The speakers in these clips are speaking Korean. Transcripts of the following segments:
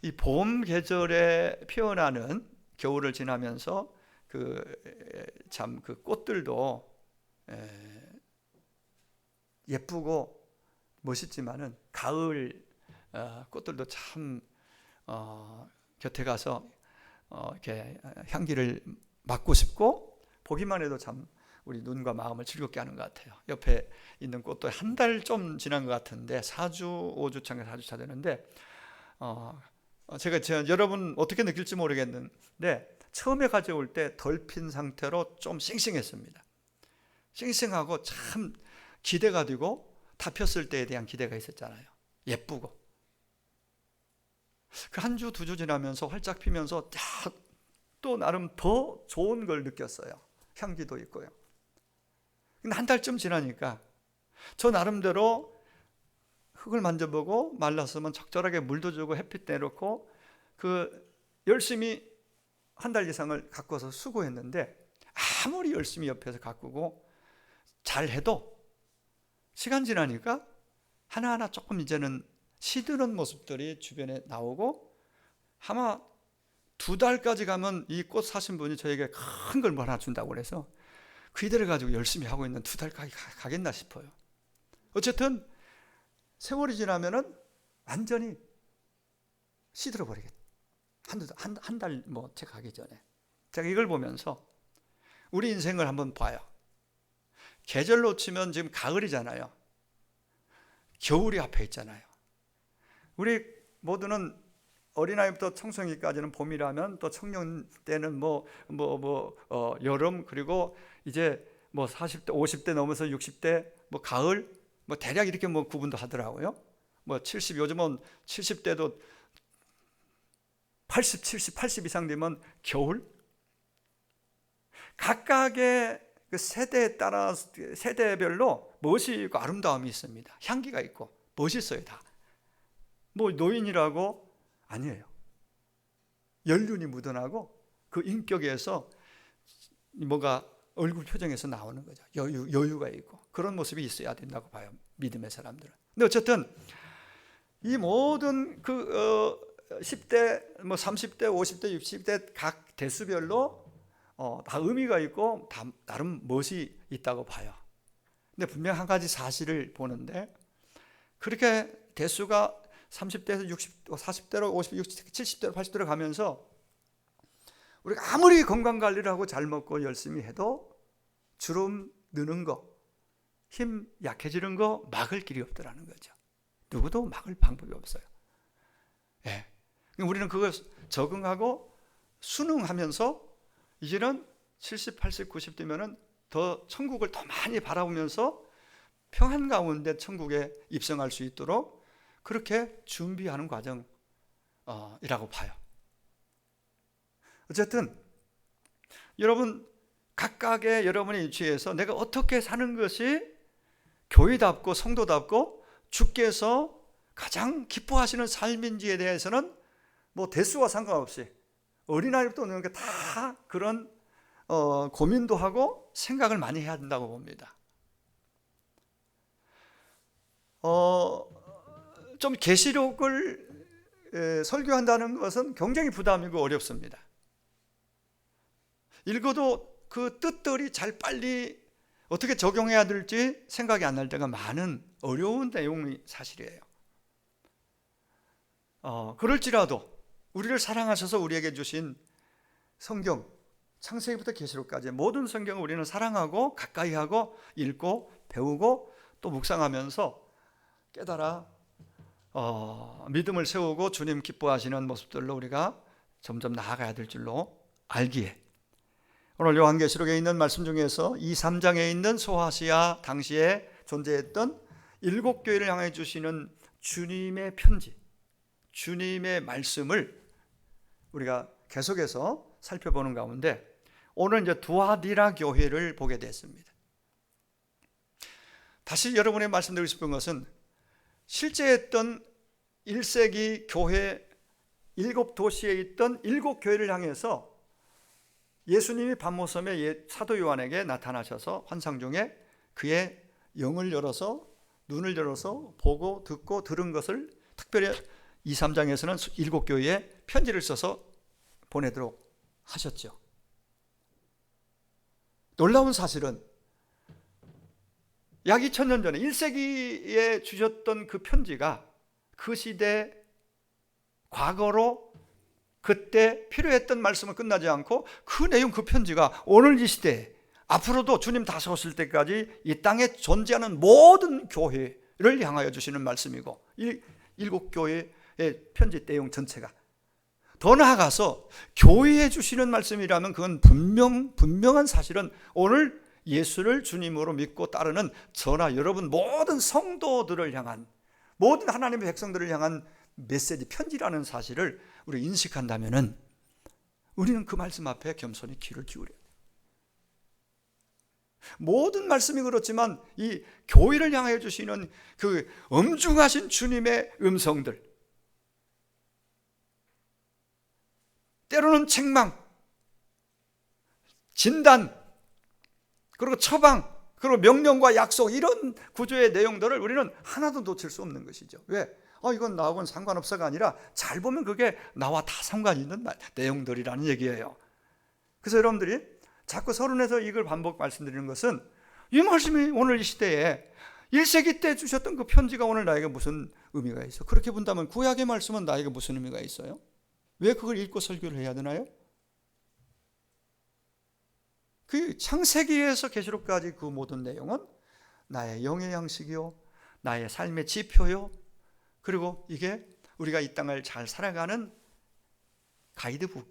이 봄 계절에 피어나는 겨울을 지나면서 참 그 꽃들도 예쁘고 멋있지만은 가을 꽃들도 참 곁에 가서 이렇게 향기를 맡고 싶고 보기만 해도 참 우리 눈과 마음을 즐겁게 하는 것 같아요. 옆에 있는 꽃도 한 달 좀 지난 것 같은데 4주, 5주 차인가 4주 차 되는데 제가 여러분 어떻게 느낄지 모르겠는데 처음에 가져올 때 덜 핀 상태로 좀 싱싱했습니다. 싱싱하고 참 기대가 되고 다 폈을 때에 대한 기대가 있었잖아요. 예쁘고 그 한 주, 2주 지나면서 활짝 피면서 또 나름 더 좋은 걸 느꼈어요. 향기도 있고요. 근데 한 달쯤 지나니까 저 나름대로 흙을 만져보고 말랐으면 적절하게 물도 주고 햇빛 내놓고 열심히 한 달 이상을 가꿔서 수고했는데 아무리 열심히 옆에서 가꾸고 잘해도 시간 지나니까 하나하나 조금 이제는 시드는 모습들이 주변에 나오고 아마 2달까지 가면 이 꽃 사신 분이 저에게 큰 걸 하나 준다고 그래서 그 이대를 가지고 열심히 하고 있는 2달까지 가겠나 싶어요. 어쨌든 세월이 지나면은 완전히 시들어 버리겠다. 한 달 채 가기 전에 제가 이걸 보면서 우리 인생을 한번 봐요. 계절로 치면 지금 가을이잖아요. 겨울이 앞에 있잖아요. 우리 모두는 어린아이부터 청소년기까지는 봄이라면 또 청년 때는 여름, 그리고 이제 40대, 50대 넘어서 60대 가을 대략 이렇게 구분도 하더라고요. 70, 요즘은 70대도 80, 70, 80 이상 되면 겨울. 각각의 그 세대에 따라 세대별로 멋이 있고 아름다움이 있습니다. 향기가 있고 멋있어요. 다 노인이라고 아니에요. 연륜이 묻어나고 그 인격에서 뭐가 얼굴 표정에서 나오는 거죠. 여유가 있고 그런 모습이 있어야 된다고 봐요, 믿음의 사람들은. 근데 어쨌든 이 모든 10대, 30대, 50대, 60대 각 대수별로 다 의미가 있고 다 나름 멋이 있다고 봐요. 근데 분명 한 가지 사실을 보는데 그렇게 대수가 30대에서 60, 40대로 50, 60, 70대로 80대로 가면서 우리가 아무리 건강관리를 하고 잘 먹고 열심히 해도 주름 느는 거, 힘 약해지는 거 막을 길이 없더라는 거죠. 누구도 막을 방법이 없어요. 예. 우리는 그걸 적응하고 순응하면서 이제는 70, 80, 90 되면은 더 천국을 더 많이 바라보면서 평안 가운데 천국에 입성할 수 있도록 그렇게 준비하는 과정이라고 봐요. 어쨌든 여러분 각각의 여러분의 위치에서 내가 어떻게 사는 것이 교회답고 성도답고 주께서 가장 기뻐하시는 삶인지에 대해서는 대수와 상관없이 어린아이부터 노는 게 다 그런 고민도 하고 생각을 많이 해야 된다고 봅니다. 좀 계시록을 설교한다는 것은 굉장히 부담이고 어렵습니다. 읽어도 그 뜻들이 잘 빨리 어떻게 적용해야 될지 생각이 안 날 때가 많은 어려운 내용이 사실이에요. 그럴지라도 우리를 사랑하셔서 우리에게 주신 성경, 창세기부터 계시록까지 모든 성경을 우리는 사랑하고 가까이 하고 읽고 배우고 또 묵상하면서 깨달아 믿음을 세우고 주님 기뻐하시는 모습들로 우리가 점점 나아가야 될 줄로 알기에 오늘 요한계시록에 있는 말씀 중에서 2, 3장에 있는 소아시아 당시에 존재했던 7교회를 향해 주시는 주님의 편지, 주님의 말씀을 우리가 계속해서 살펴보는 가운데 오늘 이제 두아디라 교회를 보게 됐습니다. 다시 여러분의 말씀드리고 싶은 것은 실제 했던 1세기 교회 7도시에 있던 7교회를 향해서 예수님이 밤모섬에 사도 요한에게 나타나셔서 환상 중에 그의 영을 열어서 눈을 열어서 보고 듣고 들은 것을 특별히 2, 3장에서는 7교회에 편지를 써서 보내도록 하셨죠. 놀라운 사실은 약 2000년 전에 1세기에 주셨던 그 편지가 그 시대 과거로 그때 필요했던 말씀은 끝나지 않고 그 내용, 그 편지가 오늘 이 시대에 앞으로도 주님 다시 오실 때까지 이 땅에 존재하는 모든 교회를 향하여 주시는 말씀이고, 이 7교회의 편지 내용 전체가 더 나아가서 교회에 주시는 말씀이라면 그건 분명한 사실은 오늘 예수를 주님으로 믿고 따르는 저나 여러분 모든 성도들을 향한, 모든 하나님의 백성들을 향한 메시지, 편지라는 사실을 우리 인식한다면은 우리는 그 말씀 앞에 겸손히 귀를 기울여야 돼요. 모든 말씀이 그렇지만 이 교회를 향해 주시는 그 엄중하신 주님의 음성들, 때로는 책망, 진단, 그리고 처방, 그리고 명령과 약속, 이런 구조의 내용들을 우리는 하나도 놓칠 수 없는 것이죠. 왜? 이건 나하고는 상관없어가 아니라 잘 보면 그게 나와 다 상관이 있는 내용들이라는 얘기예요. 그래서 여러분들이 자꾸 서론에서 이걸 반복 말씀드리는 것은 이 말씀이 오늘 이 시대에 1세기 때 주셨던 그 편지가 오늘 나에게 무슨 의미가 있어? 그렇게 본다면 구약의 말씀은 나에게 무슨 의미가 있어요? 왜 그걸 읽고 설교를 해야 되나요? 그 창세기에서 계시록까지 그 모든 내용은 나의 영의 양식이요, 나의 삶의 지표요, 그리고 이게 우리가 이 땅을 잘 살아가는 가이드북,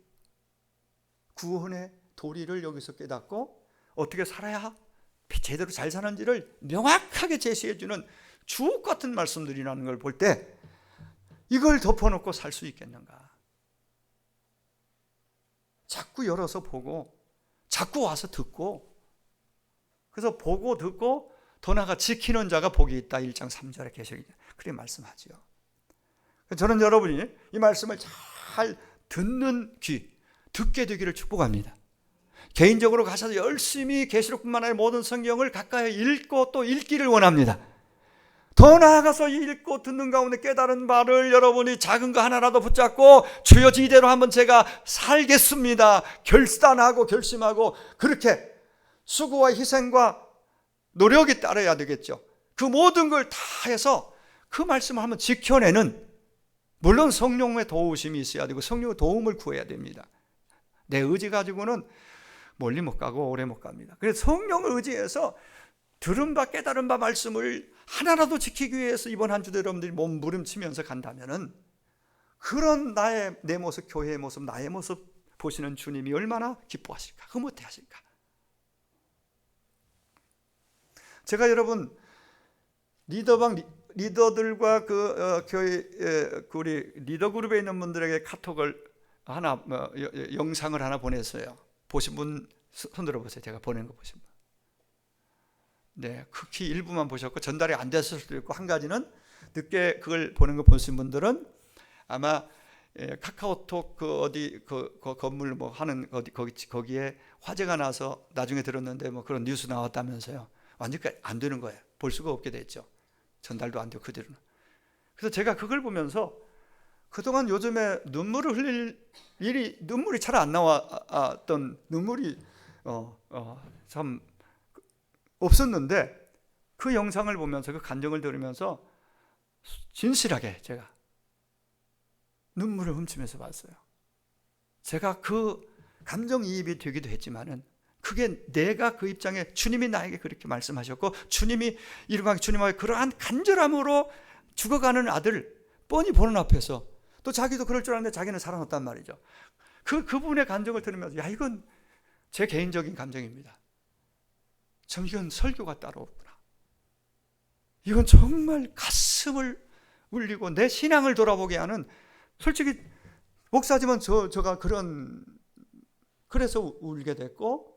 구원의 도리를 여기서 깨닫고 어떻게 살아야 제대로 잘 사는지를 명확하게 제시해주는 주옥 같은 말씀들이라는 걸 볼 때 이걸 덮어놓고 살 수 있겠는가? 자꾸 열어서 보고, 자꾸 와서 듣고, 그래서 보고 듣고 더 나아가 지키는 자가 복이 있다. 1장 3절에 계시록이 그렇게 말씀하죠. 저는 여러분이 이 말씀을 잘 듣는 귀, 듣게 되기를 축복합니다. 개인적으로 가셔서 열심히 계시록뿐만 아니라 모든 성경을 가까이 읽고 또 읽기를 원합니다. 더 나아가서 읽고 듣는 가운데 깨달은 바를 여러분이 작은 거 하나라도 붙잡고 주여 이대로 한번 제가 살겠습니다 결단하고 결심하고 그렇게 수고와 희생과 노력이 따라야 되겠죠. 그 모든 걸 다 해서 그 말씀을 한번 지켜내는, 물론 성령의 도우심이 있어야 되고 성령의 도움을 구해야 됩니다. 내 의지 가지고는 멀리 못 가고 오래 못 갑니다. 그래서 성령을 의지해서 들은 바 깨달은 바 말씀을 하나라도 지키기 위해서 이번 한 주도 여러분들이 몸부림치면서 간다면은 그런 내 모습, 교회의 모습, 나의 모습 보시는 주님이 얼마나 기뻐하실까, 흐뭇해 하실까. 제가 여러분 리더들과 교회 우리 리더 그룹에 있는 분들에게 카톡을 하나 영상을 하나 보냈어요. 보신 분 손 들어보세요. 제가 보낸 거 보신 분. 네, 극히 일부만 보셨고 전달이 안 됐을 수도 있고, 한 가지는 늦게 그걸 보는 거 보신 분들은 아마 카카오톡 그 건물 뭐 하는 거기에 화재가 나서 나중에 들었는데 뭐 그런 뉴스 나왔다면서요. 완전히 안 되는 거예요. 볼 수가 없게 됐죠. 전달도 안 되고 그대로는. 그래서 제가 그걸 보면서 그동안 요즘에 눈물을 흘릴 일이, 눈물이 잘 안 나왔던, 눈물이 참 없었는데 그 영상을 보면서 그 간증을 들으면서 진실하게 제가 눈물을 훔치면서 봤어요. 제가 그 감정이입이 되기도 했지만은 그게 내가 그 입장에 주님이 나에게 그렇게 말씀하셨고 주님이 이르광 주님의 그러한 간절함으로 죽어가는 아들 뻔히 보는 앞에서 또 자기도 그럴 줄 알았는데 자기는 살아났단 말이죠. 그분의 감정을 들으면서 야, 이건 제 개인적인 감정입니다. 참 이건 설교가 따로 없구나. 이건 정말 가슴을 울리고 내 신앙을 돌아보게 하는, 솔직히 목사지만 제가 그래서 울게 됐고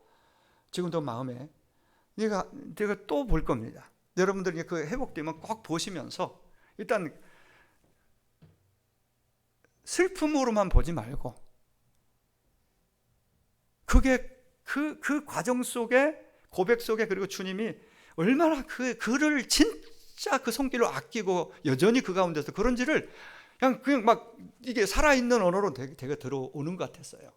지금도 마음에 제가 또 볼 겁니다. 여러분들이 그 회복되면 꼭 보시면서 일단 슬픔으로만 보지 말고 그게 그 과정 속에, 고백 속에, 그리고 주님이 얼마나 그를 진짜 그 손길로 아끼고 여전히 그 가운데서 그런지를 그냥 막 이게 살아있는 언어로 되게 들어오는 것 같았어요.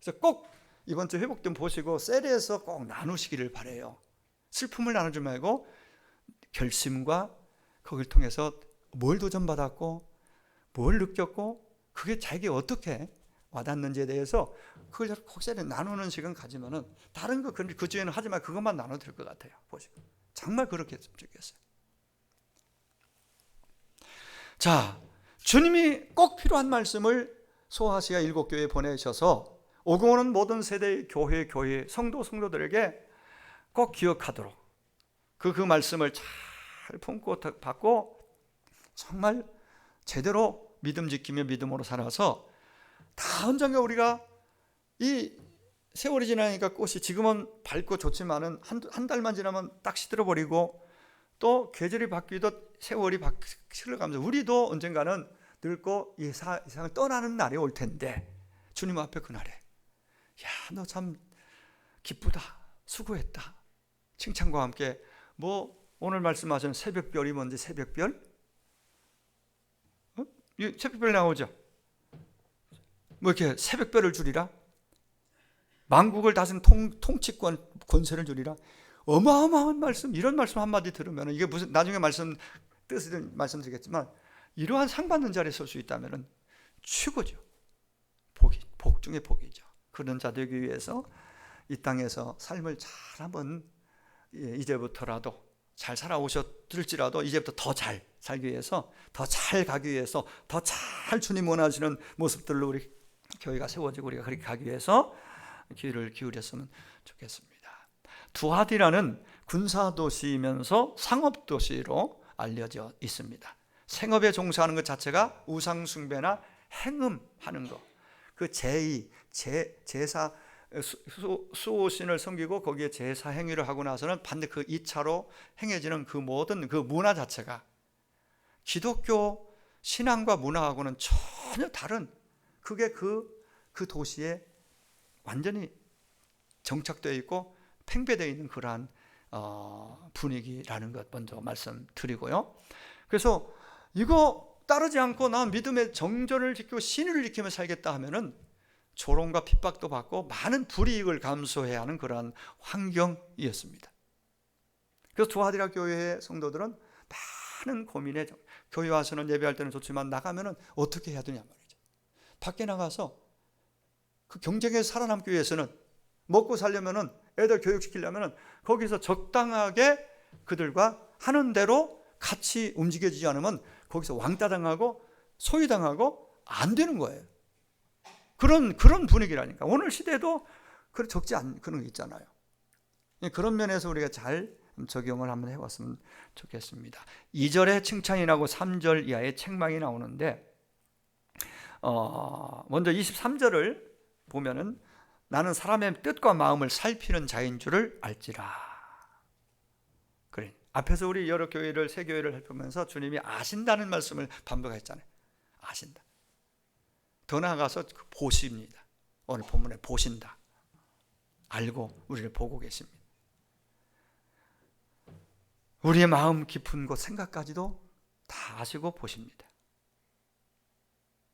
그래서 꼭 이번 주 회복 좀 보시고 셀에서 꼭 나누시기를 바라요. 슬픔을 나누지 말고 결심과 거기를 통해서 뭘 도전받았고 뭘 느꼈고 그게 자기에게 어떻게 와닿는지에 대해서 그걸 혹시 나누는 시간 가지면은 다른 거 그 주에는 하지 말고 그것만 나눠도 될 것 같아요. 보시고 정말 그렇게 했으면 좋겠어요. 자, 주님이 꼭 필요한 말씀을 소아시아 7교회에 보내셔서 오고 오는 모든 세대의 교회 성도들에게 꼭 기억하도록 그 말씀을 잘 품고 받고 정말 제대로 믿음 지키며 믿음으로 살아서 다 언젠가 우리가 이 세월이 지나니까 꽃이 지금은 밝고 좋지만은 한 달만 지나면 딱 시들어버리고 또 계절이 바뀌듯 세월이 흘러가면서 우리도 언젠가는 늙고 이 세상을 떠나는 날이 올 텐데 주님 앞에 그날에 야, 너 참 기쁘다, 수고했다 칭찬과 함께 오늘 말씀하신 새벽별이 뭔지 새벽별? 새벽별 나오죠? 이렇게 새벽별을 주리라? 만국을 다스린 통치권 권세를 주리라? 어마어마한 말씀, 이런 말씀 한마디 들으면 이게 무슨 나중에 뜻을 말씀드리겠지만 이러한 상 받는 자리에 설 수 있다면 최고죠. 복 중에 복이죠. 그런 자 되기 위해서 이 땅에서 삶을 잘 한번 이제부터라도 잘 살아오셨을지라도 이제부터 더 잘 살기 위해서 더 잘 가기 위해서 더 잘 주님 원하시는 모습들로 우리 교회가 세워지고 우리가 그렇게 가기 위해서 귀를 기울였으면 좋겠습니다. 두하디라는 군사도시이면서 상업도시로 알려져 있습니다. 생업에 종사하는 것 자체가 우상숭배나 행음하는 것, 그 제사 수호신을 섬기고 거기에 제사 행위를 하고 나서는 반드시 그 2차로 행해지는 그 모든 그 문화 자체가 기독교 신앙과 문화하고는 전혀 다른, 그게 그 도시에 완전히 정착되어 있고 팽배되어 있는 그러한 분위기라는 것 먼저 말씀드리고요. 그래서 이거 따르지 않고 나 믿음의 정절을 지키고 신의를 지키며 살겠다 하면은 조롱과 핍박도 받고 많은 불이익을 감수해야 하는 그러한 환경이었습니다. 그래서 두하디라 교회의 성도들은 많은 고민에, 교회 와서는 예배할 때는 좋지만 나가면은 어떻게 해야 되냐 말이죠. 밖에 나가서 그 경쟁에서 살아남기 위해서는 먹고 살려면은 애들 교육시키려면은 거기서 적당하게 그들과 하는 대로 같이 움직여지지 않으면 거기서 왕따 당하고 소유당하고 안 되는 거예요. 그런 분위기라니까. 오늘 시대도 적지 않은 그런 게 있잖아요. 그런 면에서 우리가 잘 적용을 한번 해봤으면 좋겠습니다. 2절에 칭찬이 나고 3절 이하에 책망이 나오는데 먼저 23절을 보면은 나는 사람의 뜻과 마음을 살피는 자인 줄을 알지라. 그래. 앞에서 우리 여러 교회를 새 교회를 살피면서 주님이 아신다는 말씀을 반복했잖아요. 아신다. 더 나아가서 보십니다. 오늘 본문에 보신다. 알고 우리를 보고 계십니다. 우리의 마음 깊은 곳 생각까지도 다 아시고 보십니다.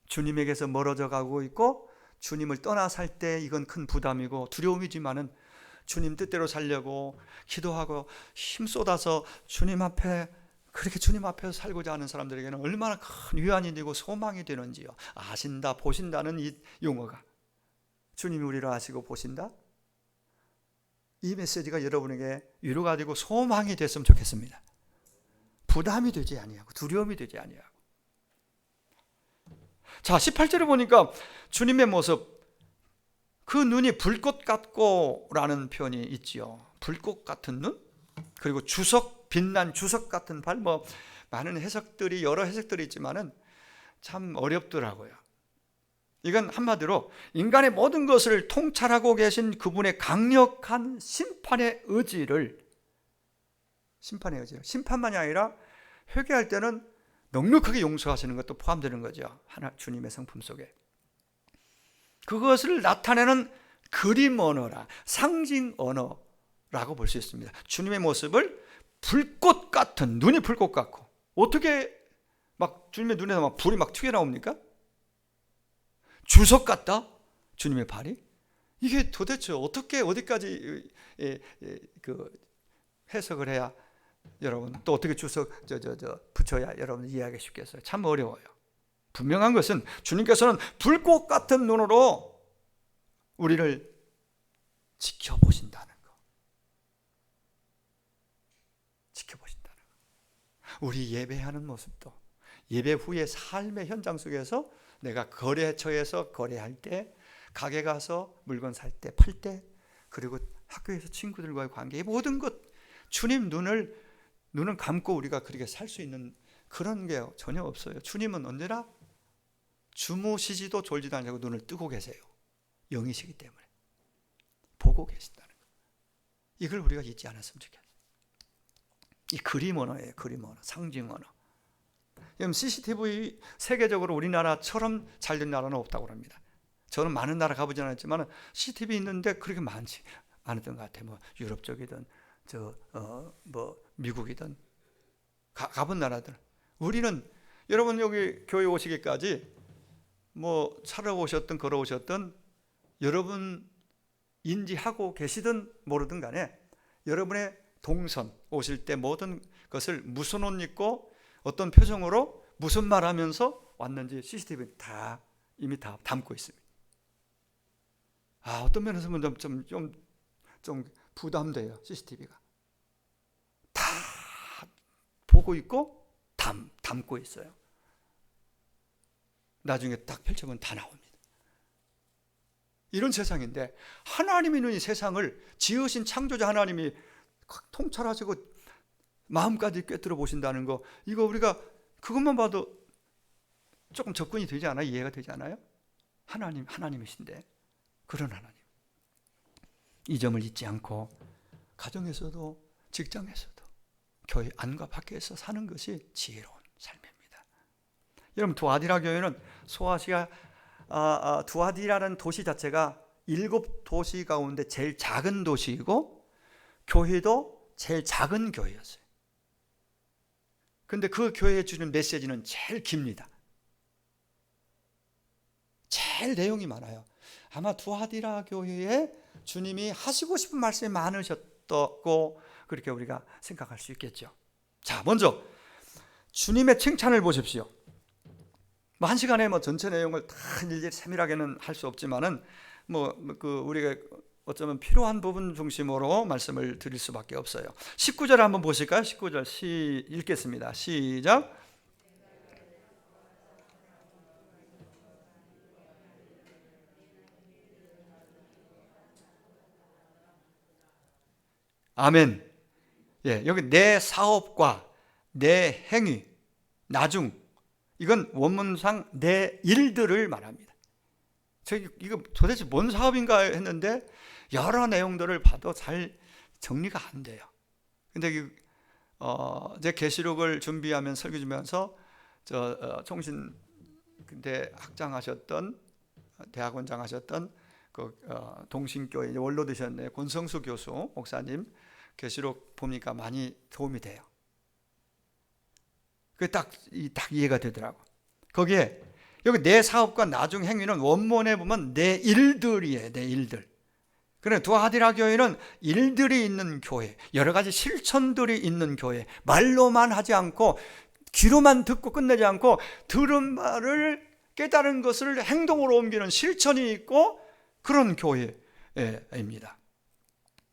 주님에게서 멀어져 가고 있고 주님을 떠나 살 때 이건 큰 부담이고 두려움이지만은 주님 뜻대로 살려고 기도하고 힘 쏟아서 주님 앞에 그렇게 주님 앞에서 살고자 하는 사람들에게는 얼마나 큰 위안이 되고 소망이 되는지요. 아신다, 보신다는 이 용어가, 주님이 우리를 아시고 보신다, 이 메시지가 여러분에게 위로가 되고 소망이 됐으면 좋겠습니다. 부담이 되지 아니하고 두려움이 되지 아니하고. 자, 18절에 보니까 주님의 모습, 그 눈이 불꽃 같고 라는 표현이 있지요. 불꽃 같은 눈, 그리고 주석, 빛난 주석 같은 발, 많은 해석들이, 여러 해석들이 있지만은 참 어렵더라고요. 이건 한마디로 인간의 모든 것을 통찰하고 계신 그분의 강력한 심판의 의지를, 심판만이 아니라 회개할 때는 넉넉하게 용서하시는 것도 포함되는 거죠. 하나 주님의 성품 속에. 그것을 나타내는 그림 언어라, 상징 언어라고 볼 수 있습니다. 주님의 모습을 불꽃 같은, 눈이 불꽃 같고, 어떻게 막 주님의 눈에서 막 불이 막 튀어나옵니까? 주석 같다? 주님의 발이? 이게 도대체 어떻게 어디까지 그 해석을 해야 여러분 또 어떻게 주석 붙여야 여러분 이해하기 쉽겠어요? 참 어려워요. 분명한 것은 주님께서는 불꽃 같은 눈으로 우리를 지켜보신다는 거. 지켜보신다는 거. 우리 예배하는 모습도 예배 후의 삶의 현장 속에서 내가 거래처에서 거래할 때, 가게 가서 물건 살 때, 팔 때, 그리고 학교에서 친구들과의 관계, 이 모든 것 주님 눈을 감고 우리가 그렇게 살 수 있는 그런 게 전혀 없어요. 주님은 언제나 주무시지도 졸지도 않고 눈을 뜨고 계세요. 영이시기 때문에 보고 계신다는 거. 이걸 우리가 잊지 않았으면 좋겠어요. 이 그림 언어예요. 그림 언어, 상징 언어. CCTV 세계적으로 우리나라처럼 잘 된 나라는 없다고 합니다. 저는 많은 나라 가보지 않았지만 CCTV 있는데 그렇게 많지 않았던 것 같아요. 뭐 유럽 쪽이든 미국이든 가본 나라들. 우리는 여러분 여기 교회 오시기까지 뭐 차로 오셨든 걸어오셨든 여러분 인지하고 계시든 모르든 간에 여러분의 동선 오실 때 모든 것을 무슨 옷 입고 어떤 표정으로 무슨 말 하면서 왔는지 CCTV 이미 다 담고 있습니다. 어떤 면에서는 좀 부담돼요. CCTV가 다 보고 있고 담고 있어요. 나중에 딱 펼쳐보면 다 나옵니다. 이런 세상인데 하나님이 이 세상을 지으신 창조자 하나님이 통찰하시고 마음까지 꿰뚫어 보신다는 거, 이거 우리가 그것만 봐도 조금 접근이 되지 않아요? 이해가 되지 않아요? 하나님이신데, 그런 하나님. 이 점을 잊지 않고 가정에서도 직장에서도 교회 안과 밖에서 사는 것이 지혜로운 삶입니다. 여러분, 두아디라 교회는 두아디라는 도시 자체가 7도시 가운데 제일 작은 도시이고 교회도 제일 작은 교회였어요. 근데 그 교회에 주는 메시지는 제일 깁니다. 제일 내용이 많아요. 아마 두아디라 교회에 주님이 하시고 싶은 말씀이 많으셨다고 그렇게 우리가 생각할 수 있겠죠. 자, 먼저 주님의 칭찬을 보십시오. 한 시간에 전체 내용을 다 일일이 세밀하게는 할 수 없지만은 우리가 어쩌면 필요한 부분 중심으로 말씀을 드릴 수밖에 없어요. 19절 한번 보실까요? 19절 읽겠습니다. 시작. 아멘. 예, 여기 내 사업과 내 행위, 나중, 이건 원문상 내 일들을 말합니다. 이거 도대체 뭔 사업인가 했는데 여러 내용들을 봐도 잘 정리가 안 돼요. 근데 제 계시록을 준비하면 설교 준비하면서 총신대 학장하셨던 대학원장 하셨던 동신교회 원로 되셨네 권성수 교수 목사님 계시록 보니까 많이 도움이 돼요. 그게 딱 이해가 되더라고. 거기에 여기 내 사업과 나중 행위는 원문에 보면 내 일들이에요. 내 일들. 그래, 두아디라 교회는 일들이 있는 교회, 여러 가지 실천들이 있는 교회, 말로만 하지 않고 귀로만 듣고 끝내지 않고 들은 말을 깨달은 것을 행동으로 옮기는 실천이 있고 그런 교회입니다.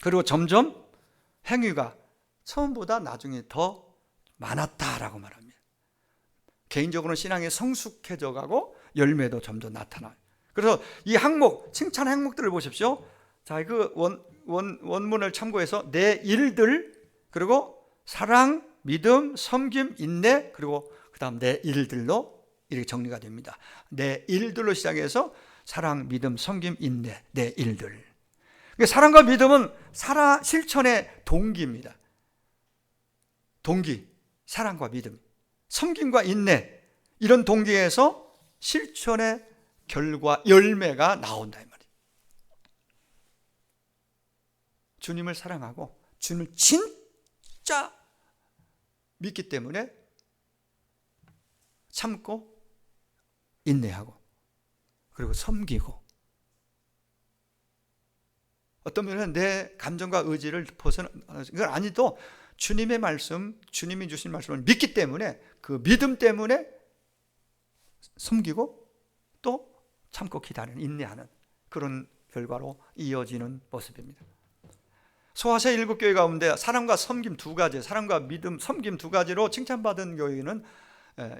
그리고 점점 행위가 처음보다 나중에 더 많았다라고 말합니다. 개인적으로는 신앙이 성숙해져 가고 열매도 점점 나타나요. 그래서 이 항목, 칭찬 항목들을 보십시오. 자, 그 원문을 참고해서 내 일들, 그리고 사랑, 믿음, 섬김, 인내, 그리고 그 다음 내 일들로 이렇게 정리가 됩니다. 내 일들로 시작해서 사랑, 믿음, 섬김, 인내, 내 일들. 사랑과 믿음은 실천의 동기입니다. 동기, 사랑과 믿음. 섬김과 인내, 이런 동기에서 실천의 결과, 열매가 나온다 이 말이에요. 주님을 사랑하고 주님을 진짜 믿기 때문에 참고 인내하고 그리고 섬기고, 어떤 면은 내 감정과 의지를 벗어나, 이건 아니도 주님의 말씀, 주님이 주신 말씀을 믿기 때문에 그 믿음 때문에 섬기고 또 참고 기다리는, 인내하는 그런 결과로 이어지는 모습입니다. 소아시아 7교회 가운데 사랑과 섬김 두 가지, 사랑과 믿음, 섬김 두 가지로 칭찬받은 교회는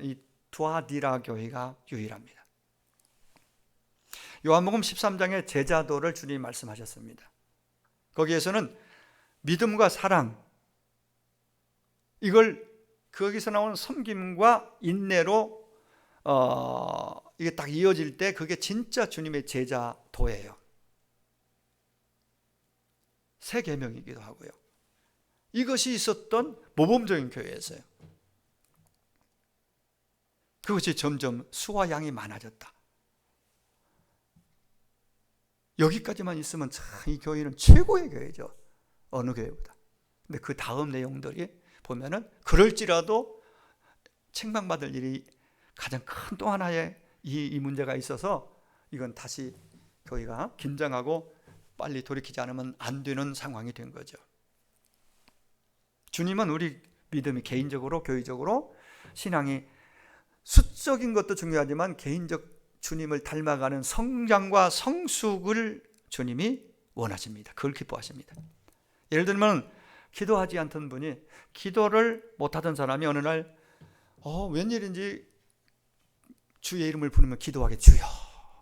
이 두아디라 교회가 유일합니다. 요한복음 13장의 제자도를 주님이 말씀하셨습니다. 거기에서는 믿음과 사랑, 이걸 거기서 나오는 섬김과 인내로 이게 딱 이어질 때 그게 진짜 주님의 제자도예요. 새 계명이기도 하고요. 이것이 있었던 모범적인 교회였어요. 그것이 점점 수와 양이 많아졌다. 여기까지만 있으면 참 이 교회는 최고의 교회죠. 어느 교회보다. 근데 그 다음 내용들이 보면은 그럴지라도 책망받을 일이 가장 큰 또 하나의 이 문제가 있어서 이건 다시 교회가 긴장하고 빨리 돌이키지 않으면 안 되는 상황이 된 거죠. 주님은 우리 믿음이 개인적으로, 교회적으로 신앙이 수적인 것도 중요하지만 개인적 주님을 닮아가는 성장과 성숙을 주님이 원하십니다. 그걸 기뻐하십니다. 예를 들면 기도하지 않던 분이, 기도를 못하던 사람이 어느 날 웬일인지 주의 이름을 부르면 기도하게, 주여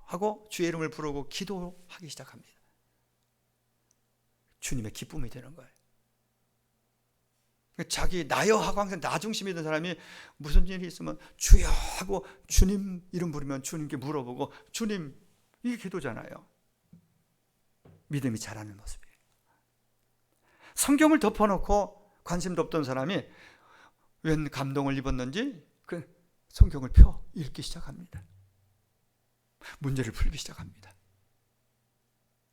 하고 주의 이름을 부르고 기도하기 시작합니다. 주님의 기쁨이 되는 거예요. 자기 나여 하고 항상 나 중심이던 사람이 무슨 일이 있으면 주여 하고 주님 이름 부르면 주님께 물어보고, 주님, 이게 기도잖아요. 믿음이 자라는 모습이에요. 성경을 덮어놓고 관심도 없던 사람이 웬 감동을 입었는지 그 성경을 펴 읽기 시작합니다. 문제를 풀기 시작합니다.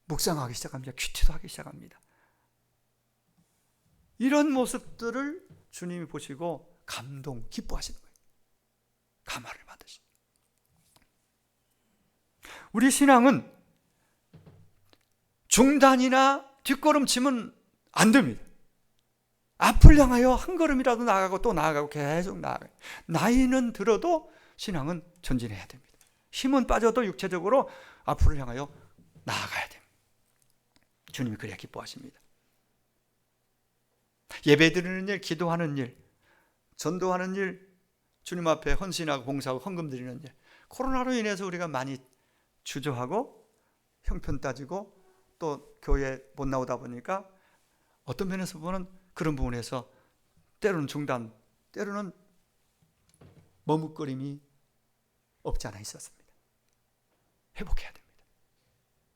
묵상하기 시작합니다. 큐티도 하기 시작합니다. 이런 모습들을 주님이 보시고 감동, 기뻐하시는 거예요. 감화를 받으시고. 우리 신앙은 중단이나 뒷걸음치면 안 됩니다. 앞을 향하여 한 걸음이라도 나아가고 또 나아가고 계속 나아가요. 나이는 들어도 신앙은 전진해야 됩니다. 힘은 빠져도 육체적으로 앞을 향하여 나아가야 됩니다. 주님이 그래야 기뻐하십니다. 예배 드리는 일, 기도하는 일, 전도하는 일, 주님 앞에 헌신하고 봉사하고 헌금 드리는 일, 코로나로 인해서 우리가 많이 주저하고 형편 따지고 또 교회 못 나오다 보니까 어떤 면에서 보면 그런 부분에서 때로는 중단, 때로는 머뭇거림이 없지 않아 있었습니다. 회복해야 됩니다.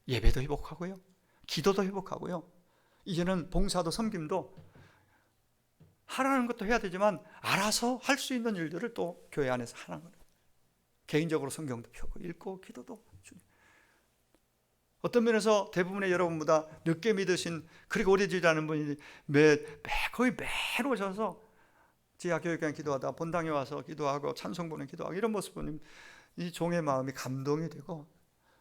예배도 회복하고요, 기도도 회복하고요, 이제는 봉사도 섬김도 하라는 것도 해야 되지만 알아서 할 수 있는 일들을 또 교회 안에서 하는 거예요. 개인적으로 성경도 펴고 읽고 기도도. 어떤 면에서 대부분의 여러분보다 늦게 믿으신, 그리고 오래 지지 않은 분이 거의 매일 오셔서 지하교육관 기도하다 본당에 와서 기도하고 찬송 보는 기도하고 이런 모습 보면 이 종의 마음이 감동이 되고,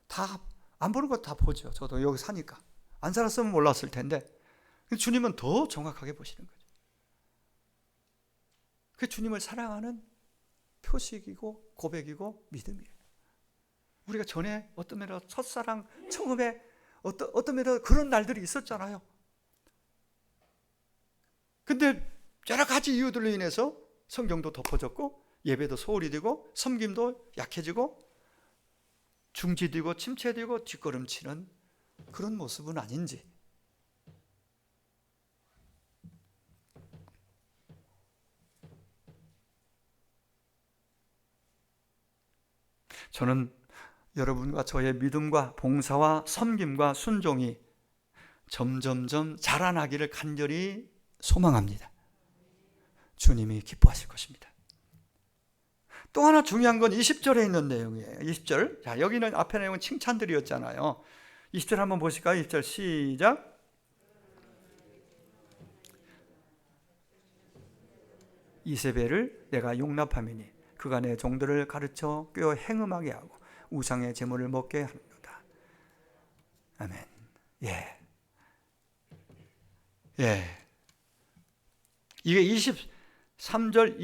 다 안 보는 것 다 보죠. 저도 여기 사니까. 안 살았으면 몰랐을 텐데 주님은 더 정확하게 보시는 거죠. 그 주님을 사랑하는 표식이고 고백이고 믿음이에요. 우리가 전에 어떤 면으로 첫사랑 처음에 어떤 면으로 그런 날들이 있었잖아요. 근데 여러 가지 이유들로 인해서 성경도 덮어졌고 예배도 소홀히 되고 섬김도 약해지고 중지되고 침체되고 뒷걸음치는 그런 모습은 아닌지. 저는 여러분과 저의 믿음과 봉사와 섬김과 순종이 점점점 자라나기를 간절히 소망합니다. 주님이 기뻐하실 것입니다. 또 하나 중요한 건 20절에 있는 내용이에요. 20절. 자, 여기는 앞에 내용은 칭찬들이었잖아요. 20절 한번 보실까요? 20절 시작. 이세벨을 내가 용납함이니 그가 내 종들을 가르쳐 꾀어 행음하게 하고 우상의 제물을 먹게 하는도다. 아멘. 예. 이게 23절,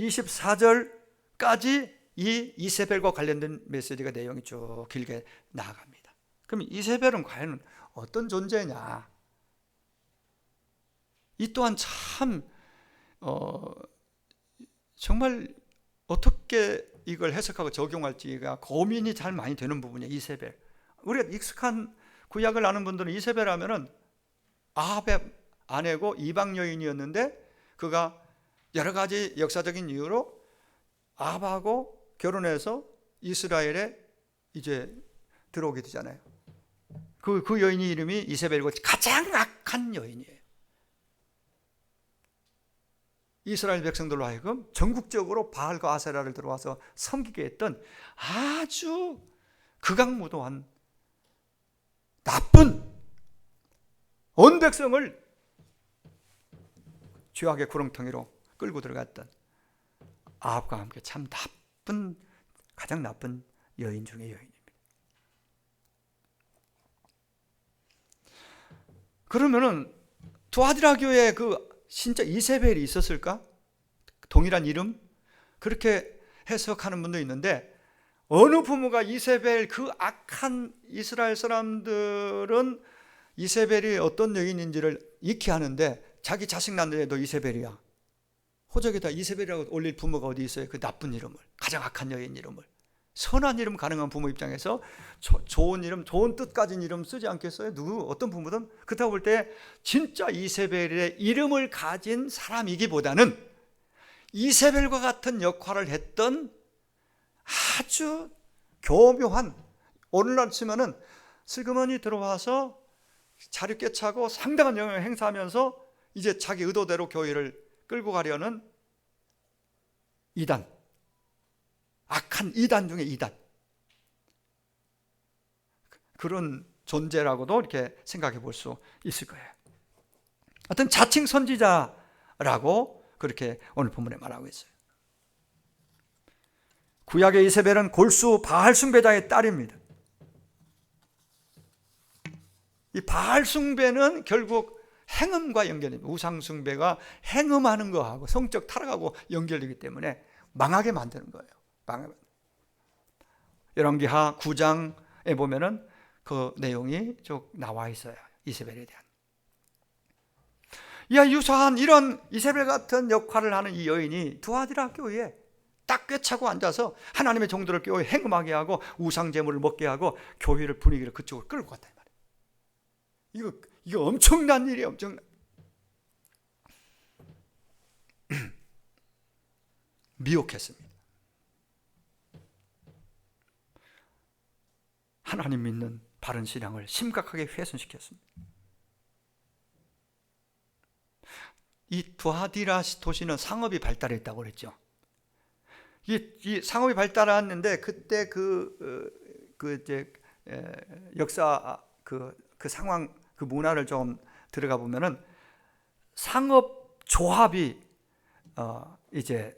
24절까지 이 이세벨과 관련된 메시지가 내용이 쭉 길게 나아갑니다. 그럼 이세벨은 과연 어떤 존재냐? 이 또한 참 정말 어떻게 이걸 해석하고 적용할지가 고민이 잘 많이 되는 부분이에요. 이세벨. 우리가 익숙한 구약을 아는 분들은 이세벨 하면은 아합의 아내고 이방 여인이었는데 그가 여러 가지 역사적인 이유로 아합하고 결혼해서 이스라엘에 이제 들어오게 되잖아요. 그 여인의 이름이 이세벨이고 가장 악한 여인이에요. 이스라엘 백성들로 하여금 전국적으로 바알과 아세라를 들어와서 섬기게 했던 아주 극악무도한 나쁜 온 백성을 죄악의 구렁텅이로 끌고 들어갔던 아합과 함께 참 나쁜, 가장 나쁜 여인 중의 여인입니다. 그러면은 두아디라 교회에 진짜 이세벨이 있었을까? 동일한 이름? 그렇게 해석하는 분도 있는데 어느 부모가 이세벨 그 악한 이스라엘 사람들은 이세벨이 어떤 여인인지를 익히 하는데 자기 자식 낳는데도 이세벨이야. 호적에다 이세벨이라고 올릴 부모가 어디 있어요? 그 나쁜 이름을, 가장 악한 여인 이름을. 선한 이름 가능한 부모 입장에서 좋은 이름, 좋은 뜻 가진 이름 쓰지 않겠어요? 어떤 부모든. 그렇다고 볼 때 진짜 이세벨의 이름을 가진 사람이기보다는 이세벨과 같은 역할을 했던 아주 교묘한, 오늘날 치면은 슬그머니 들어와서 자리 꿰차고 상당한 영향을 행사하면서 이제 자기 의도대로 교회를 끌고 가려는 이단, 악한 이단 중에 이단, 그런 존재라고도 이렇게 생각해 볼 수 있을 거예요. 어떤 자칭 선지자라고 그렇게 오늘 본문에 말하고 있어요. 구약의 이세벨은 골수 바알 숭배자의 딸입니다. 이 바알 숭배는 결국 행음과 연결됩니다. 우상 숭배가 행음하는 거하고 성적 타락하고 연결되기 때문에 망하게 만드는 거예요. 열왕기하 9장에 보면은 그 내용이 쭉 나와 있어요. 이세벨에 대한. 유사한 이런 이세벨 같은 역할을 하는 이 여인이 두아디라 교회에 딱 꿰차고 앉아서 하나님의 종들을 교회 행음하게 하고 우상 제물을 먹게 하고 교회를 분위기를 그쪽으로 끌고 갔다 이 말이에요. 이거 엄청난 일이에요. 엄청난. 미혹했습니다. 하나님 믿는 바른 신앙을 심각하게 훼손시켰습니다. 이 두아디라 도시는 상업이 발달했다고 그랬죠. 이 상업이 발달했는데 그때 역사 그 상황 그 문화를 좀 들어가 보면은 상업 조합이 이제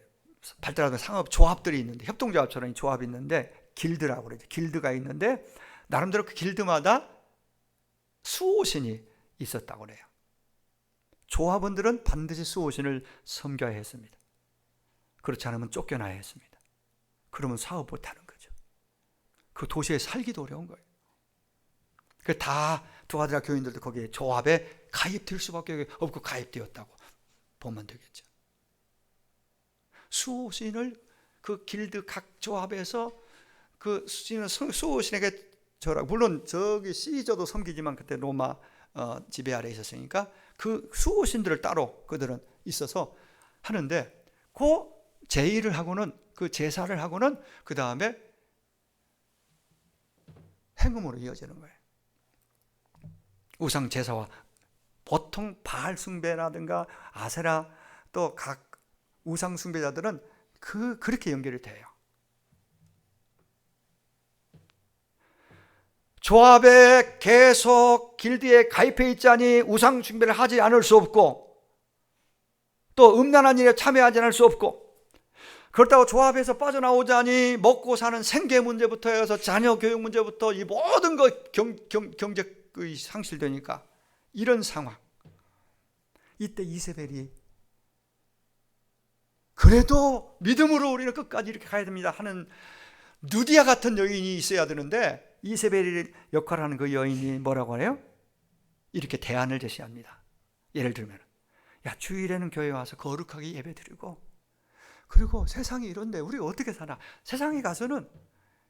발달하던 상업 조합들이 있는데 협동조합처럼 조합이 있는데 길드라고 그러죠. 길드가 있는데 나름대로 그 길드마다 수호신이 있었다고 그래요. 조합원들은 반드시 수호신을 섬겨야 했습니다. 그렇지 않으면 쫓겨나야 했습니다. 그러면 사업 못하는 거죠. 그 도시에 살기도 어려운 거예요. 그 다 두아디라 교인들도 거기에 조합에 가입될 수밖에 없고 가입되었다고 보면 되겠죠. 수호신을 그 길드 각 조합에서 그 수호신에게 절하고, 물론 저기 시저도 섬기지만 그때 로마 지배 아래 있었으니까 그 수호신들을 따로 그들은 있어서 하는데 그 제의를 하고는 그 제사를 하고는 그 다음에 행음으로 이어지는 거예요. 우상 제사와 보통 바알 숭배라든가 아세라 또 각 우상 숭배자들은 그렇게 연결이 돼요. 조합에 계속 길드에 가입해 있자니 우상 숭배를 하지 않을 수 없고 또 음란한 일에 참여하지 않을 수 없고 그렇다고 조합에서 빠져나오자니 먹고 사는 생계 문제부터 해서 자녀 교육 문제부터 이 모든 것 경제의 상실되니까 이런 상황. 이때 이세벨이 그래도 믿음으로 우리는 끝까지 이렇게 가야 됩니다 하는 누디아 같은 여인이 있어야 되는데, 이세벨이 역할하는 그 여인이 뭐라고 해요? 이렇게 대안을 제시합니다. 예를 들면, 야, 주일에는 교회에 와서 거룩하게 예배드리고, 그리고 세상이 이런데 우리 어떻게 사나? 세상에 가서는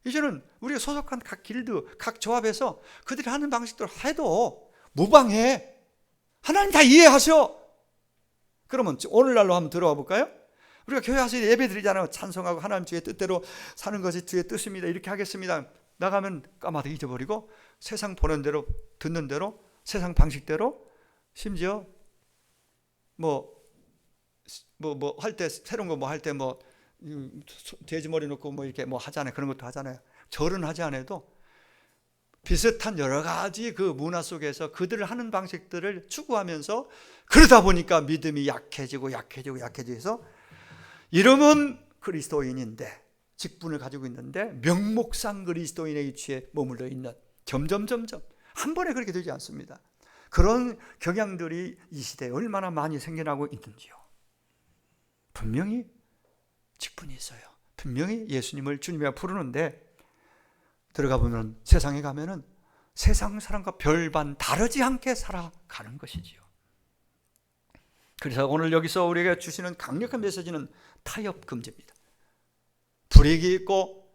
이제는 우리가 소속한 각 길드, 각 조합에서 그들이 하는 방식대로 해도 무방해. 하나님 다 이해하셔. 그러면 오늘날로 한번 들어와 볼까요? 우리가 교회 와서 예배 드리잖아요. 찬송하고 하나님 주의 뜻대로 사는 것이 주의 뜻입니다. 이렇게 하겠습니다. 나가면 까마득 잊어버리고 세상 보는 대로 듣는 대로 세상 방식대로, 심지어 할 때 새로운 거 할 때 돼지머리 놓고 이렇게 하잖아요. 그런 것도 하잖아요. 절은 하지 않아도 비슷한 여러 가지 그 문화 속에서 그들을 하는 방식들을 추구하면서, 그러다 보니까 믿음이 약해지고 해서 이름은 그리스도인인데 직분을 가지고 있는데 명목상 그리스도인의 위치에 머물러 있는, 점점 한 번에 그렇게 되지 않습니다. 그런 경향들이 이 시대에 얼마나 많이 생겨나고 있는지요. 분명히 직분이 있어요. 분명히 예수님을 주님이라 부르는데, 들어가 보면 세상에 가면은 세상 사람과 별반 다르지 않게 살아가는 것이지요. 그래서 오늘 여기서 우리에게 주시는 강력한 메시지는 타협 금지입니다. 불이익이 있고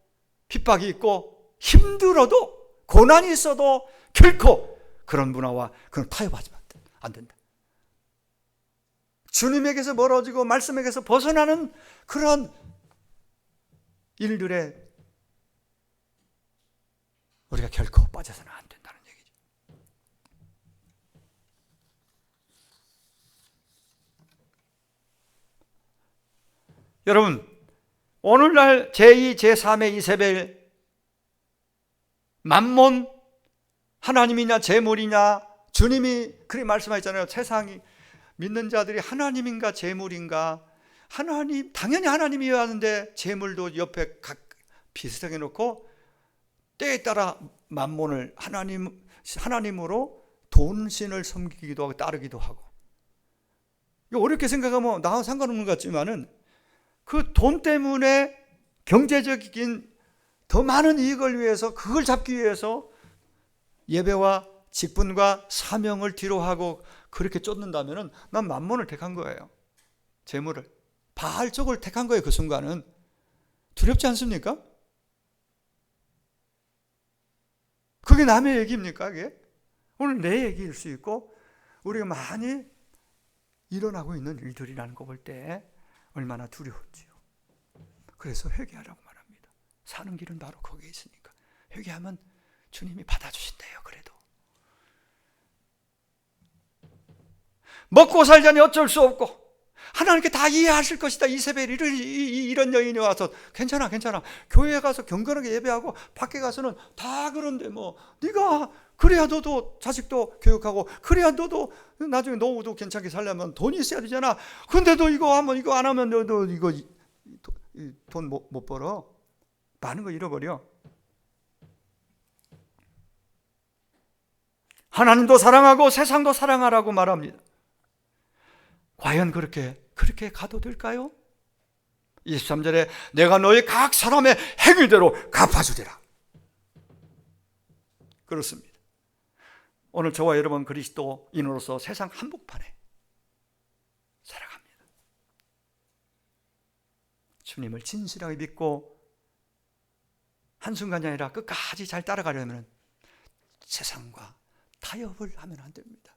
핍박이 있고 힘들어도 고난이 있어도 결코 그런 문화와 그런 타협하지 안 된다. 주님에게서 멀어지고 말씀에게서 벗어나는 그런 일들에 우리가 결코 빠져서는 안 된다는 얘기죠. 여러분, 오늘날 제2, 제3의 이세벨, 만몬, 하나님이냐 재물이냐, 주님이 그렇게 말씀하셨잖아요. 세상이 믿는 자들이 하나님인가 재물인가, 하나님, 당연히 하나님이어야 하는데 재물도 옆에 비슷하게 놓고 때에 따라 만몬을 하나님으로 돈신을 섬기기도 하고 따르기도 하고. 어렵게 생각하면 나와 상관없는 것 같지만은 그 돈 때문에 경제적인 더 많은 이익을 위해서, 그걸 잡기 위해서 예배와 직분과 사명을 뒤로하고 그렇게 쫓는다면은 난 만몬을 택한 거예요. 재물을, 바알 쪽을 택한 거예요. 그 순간은 두렵지 않습니까? 그게 남의 얘기입니까? 그게 오늘 내 얘기일 수 있고 우리가 많이 일어나고 있는 일들이라는 거 볼 때 얼마나 두려운지요. 그래서 회개하라고 말합니다. 사는 길은 바로 거기에 있으니까 회개하면 주님이 받아주신대요. 그래도 먹고 살자니 어쩔 수 없고 하나님께 다 이해하실 것이다. 이세벨 이런 여인이 와서 괜찮아 교회에 가서 경건하게 예배하고 밖에 가서는 다 그런데 네가 그래야 너도 자식도 교육하고 그래야 너도 나중에 노후도 괜찮게 살려면 돈이 있어야 되잖아. 근데 너 이거 안 하면 너도 이거 돈 못 벌어. 많은 거 잃어버려. 하나님도 사랑하고 세상도 사랑하라고 말합니다. 과연 그렇게 가도 될까요? 23절에 내가 너희 각 사람의 행위대로 갚아주리라. 그렇습니다. 오늘 저와 여러분 그리스도인으로서 세상 한복판에 살아갑니다. 주님을 진실하게 믿고 한순간이 아니라 끝까지 잘 따라가려면 세상과 타협을 하면 안 됩니다.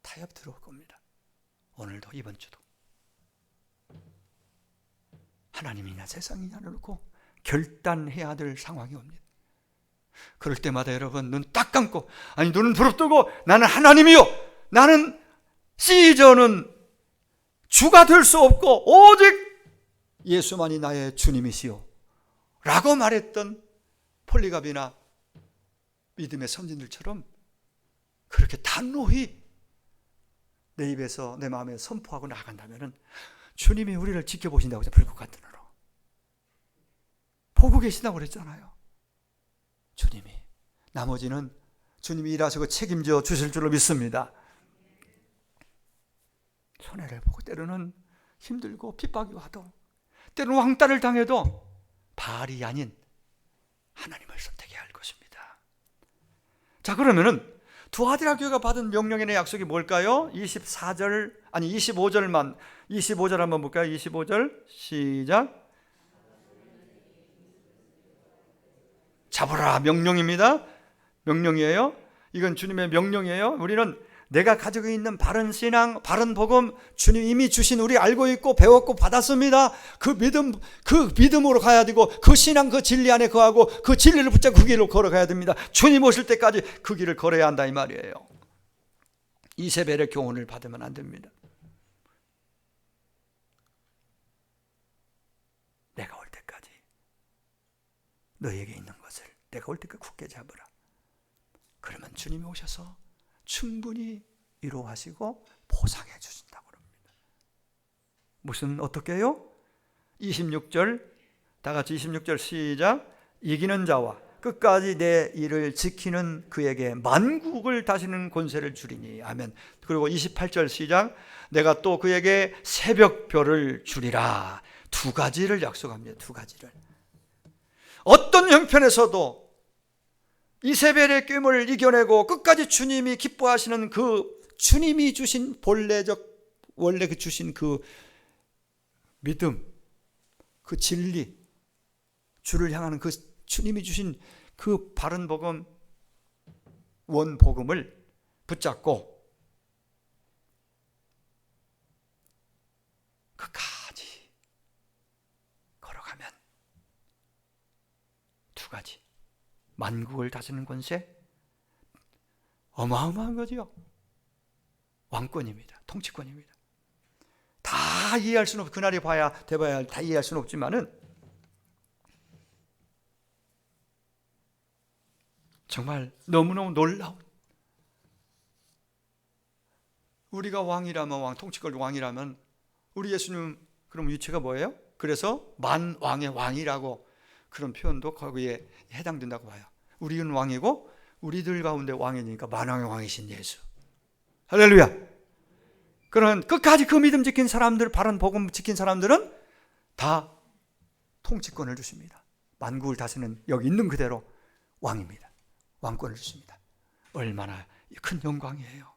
타협 들어올 겁니다. 오늘도 이번 주도 하나님이냐 세상이냐 놓고 결단해야 될 상황이 옵니다. 그럴 때마다 여러분 눈 딱 감고, 아니 눈은 부릅뜨고 나는 하나님이요, 나는 시저는 주가 될 수 없고 오직 예수만이 나의 주님이시오 라고 말했던 폴리갑이나 믿음의 선진들처럼 그렇게 단호히 내 입에서 내 마음에 선포하고 나간다면 주님이 우리를 지켜보신다고 했잖아요. 불꽃 같은 눈으로 보고 계신다고 그랬잖아요. 주님이, 나머지는 주님이 일하시고 책임져 주실 줄로 믿습니다. 손해를 보고 때로는 힘들고 핍박이 와도, 때로는 왕따를 당해도 바알이 아닌 하나님을 선택해야 할 것입니다. 자, 그러면은 두아디라 교회가 받은 명령의 약속이 뭘까요? 25절 한번 볼까요? 25절 시작. 잡으라, 명령입니다. 명령이에요. 이건 주님의 명령이에요. 우리는 내가 가지고 있는 바른 신앙, 바른 복음, 주님 이미 주신, 우리 알고 있고 배웠고 받았습니다. 그 믿음으로 가야 되고, 그 신앙, 그 진리 안에 거하고, 그 진리를 붙잡고 그 길로 걸어가야 됩니다. 주님 오실 때까지 그 길을 걸어야 한다, 이 말이에요. 이세벨의 교훈을 받으면 안 됩니다. 내가 올 때까지 너에게 있는 것을 내가 올 때까지 굳게 잡으라. 그러면 주님이 오셔서 충분히 위로하시고 보상해 주신다고 합니다. 무슨, 어떻게 해요? 26절, 다 같이 26절 시작. 이기는 자와 끝까지 내 일을 지키는 그에게 만국을 다스리는 권세를 주리니. 아멘. 그리고 28절 시작. 내가 또 그에게 새벽별을 주리라. 두 가지를 약속합니다. 두 가지를. 어떤 형편에서도 이세벨의 꾀을 이겨내고 끝까지 주님이 기뻐하시는 그 주님이 주신 원래 그 주신 그 믿음, 그 진리, 주를 향하는 그 주님이 주신 그 바른 복음, 원복음을 붙잡고 끝까지 걸어가면 두 가지, 만국을 다스리는 권세, 어마어마한 거죠. 왕권입니다. 통치권입니다. 다 이해할 수는 없고, 그날이 돼봐야 다 이해할 수는 없지만은 정말 너무너무 놀라운, 우리가 왕이라면, 통치권 왕이라면 우리 예수님 그럼 위치가 뭐예요? 그래서 만왕의 왕이라고 그런 표현도 거기에 해당된다고 봐요. 우리는 왕이고 우리들 가운데 왕이니까 만왕의 왕이신 예수. 할렐루야. 그런 끝까지 그 믿음 지킨 사람들, 바른 복음 지킨 사람들은 다 통치권을 주십니다. 만국을 다스리는, 여기 있는 그대로 왕입니다. 왕권을 주십니다. 얼마나 큰 영광이에요.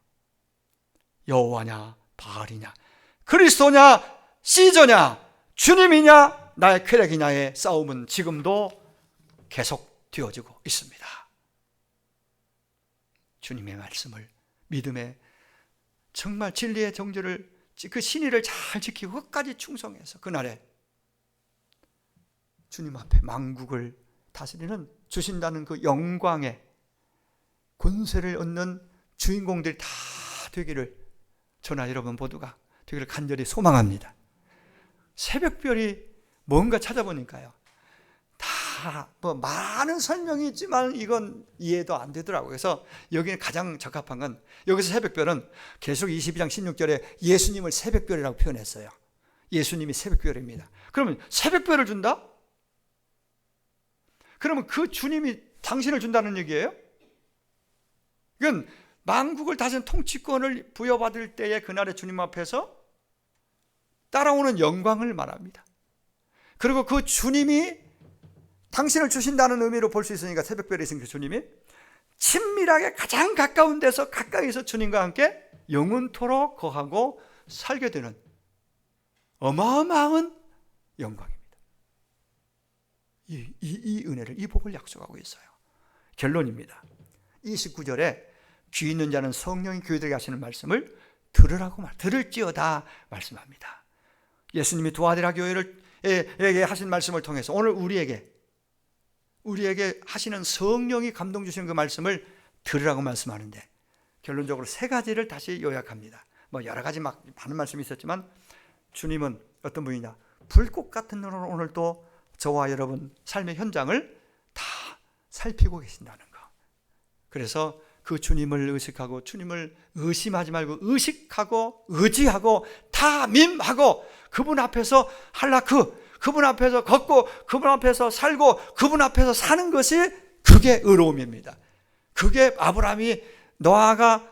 여호와냐 바알이냐, 그리스도냐 시저냐, 주님이냐 나의 쾌락이냐의 싸움은 지금도 계속 되어지고 있습니다. 주님의 말씀을, 믿음의 정말 진리의 정죄를, 그 신의를 잘 지키고 끝까지 충성해서 그날에 주님 앞에 만국을 다스리는, 주신다는 그 영광의 권세를 얻는 주인공들이 다 되기를 저나 여러분 모두가 되기를 간절히 소망합니다. 새벽별이 뭔가 찾아보니까요, 다 많은 설명이 있지만 이건 이해도 안 되더라고요. 그래서 여기는 가장 적합한 건, 여기서 새벽별은 계속 22장 16절에 예수님을 새벽별이라고 표현했어요. 예수님이 새벽별입니다. 그러면 새벽별을 준다? 그러면 그 주님이 당신을 준다는 얘기예요? 이건 만국을 다스리는 통치권을 부여받을 때에 그날의 주님 앞에서 따라오는 영광을 말합니다. 그리고 그 주님이 당신을 주신다는 의미로 볼 수 있으니까, 새벽별이 있으니까 주님이 친밀하게 가장 가까운 데서 가까이서 주님과 함께 영원토록 거하고 살게 되는 어마어마한 영광입니다. 이 은혜를, 이 복을 약속하고 있어요. 결론입니다. 29절에 귀 있는 자는 성령이 교회들에게 하시는 말씀을 들으라고 들을지어다 말씀합니다. 예수님이 두아디라 교회에게 하신 말씀을 통해서 오늘 우리에게 하시는, 성령이 감동 주시는 그 말씀을 들으라고 말씀하는데, 결론적으로 세 가지를 다시 요약합니다. 여러 가지 많은 말씀이 있었지만 주님은 어떤 분이냐, 불꽃 같은 눈으로 오늘 또 저와 여러분 삶의 현장을 다 살피고 계신다는 거. 그래서 그 주님을 의식하고, 주님을 의심하지 말고 의식하고 의지하고 사밈하고 그분 앞에서 할라크, 그분 앞에서 걷고 그분 앞에서 살고 그분 앞에서 사는 것이 그게 의로움입니다. 그게 아브라함이, 노아가,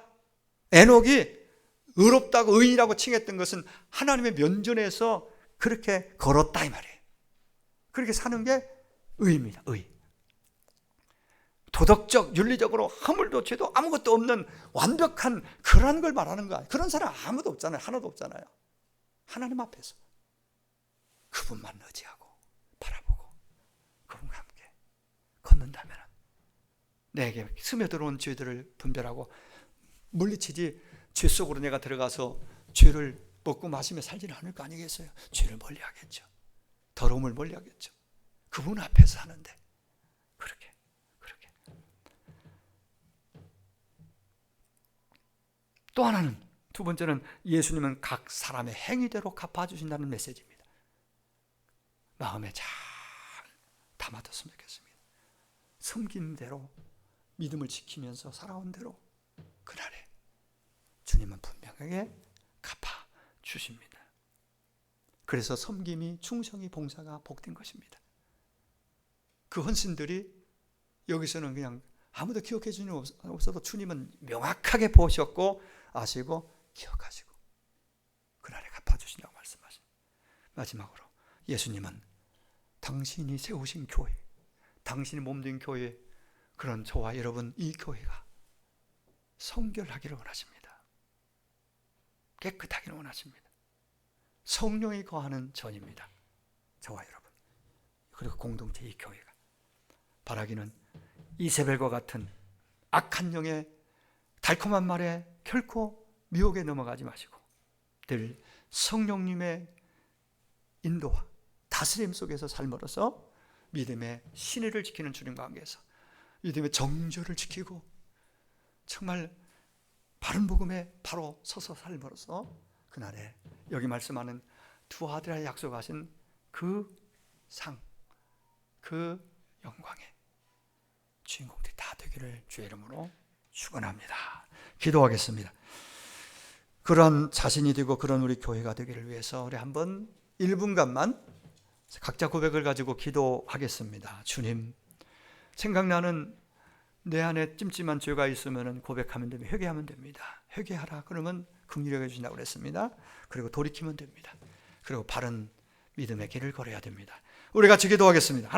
에녹이 의롭다고 의인이라고 칭했던 것은 하나님의 면전에서 그렇게 걸었다 이 말이에요. 그렇게 사는 게 의입니다. 의. 도덕적, 윤리적으로 허물도 죄도 아무것도 없는 완벽한 그런 걸 말하는 거야. 그런 사람 아무도 없잖아요. 하나도 없잖아요. 하나님 앞에서 그분만 의지하고 바라보고 그분과 함께 걷는다면 내게 스며들어온 죄들을 분별하고 물리치지, 죄 속으로 내가 들어가서 죄를 먹고 마시며 살지는 않을 거 아니겠어요? 죄를 멀리하겠죠. 더러움을 멀리하겠죠. 그분 앞에서 하는데 그렇게 또 하나는, 두 번째는 예수님은 각 사람의 행위대로 갚아주신다는 메시지입니다. 마음에 잘 담아뒀으면 좋겠습니다. 섬긴 대로, 믿음을 지키면서 살아온 대로 그날에 주님은 분명하게 갚아주십니다. 그래서 섬김이, 충성이, 봉사가 복된 것입니다. 그 헌신들이 여기서는 그냥 아무도 기억해 주는 없어도 주님은 명확하게 보셨고 아시고 기억하시고 그날에 갚아주신다고 말씀하십니다. 마지막으로 예수님은 당신이 세우신 교회, 당신이 몸된 교회, 그런 저와 여러분, 이 교회가 성결하기를 원하십니다. 깨끗하기를 원하십니다. 성령이 거하는 전입니다. 저와 여러분, 그리고 공동체 이 교회가 바라기는 이세벨과 같은 악한 영의 달콤한 말에 결코 미혹에 넘어가지 마시고 늘 성령님의 인도와 다스림 속에서 삶으로서 믿음의 신의를 지키는 주님과 함께해서 믿음의 정절을 지키고 정말 바른 복음에 바로 서서 삶으로써 그날에 여기 말씀하는 두 아들에게 약속하신 그 상, 그 영광의 주인공들이 다 되기를 주의 이름으로 축원합니다. 기도하겠습니다. 그러한 자신이 되고 그런 우리 교회가 되기를 위해서 우리 한번 1분간만 각자 고백을 가지고 기도하겠습니다. 주님, 생각나는 내 안에 찜찜한 죄가 있으면 고백하면 됩니다. 회개하면 됩니다. 회개하라 그러면 긍휼히 여겨주신다고 그랬습니다. 그리고 돌이키면 됩니다. 그리고 바른 믿음의 길을 걸어야 됩니다. 우리 같이 기도하겠습니다.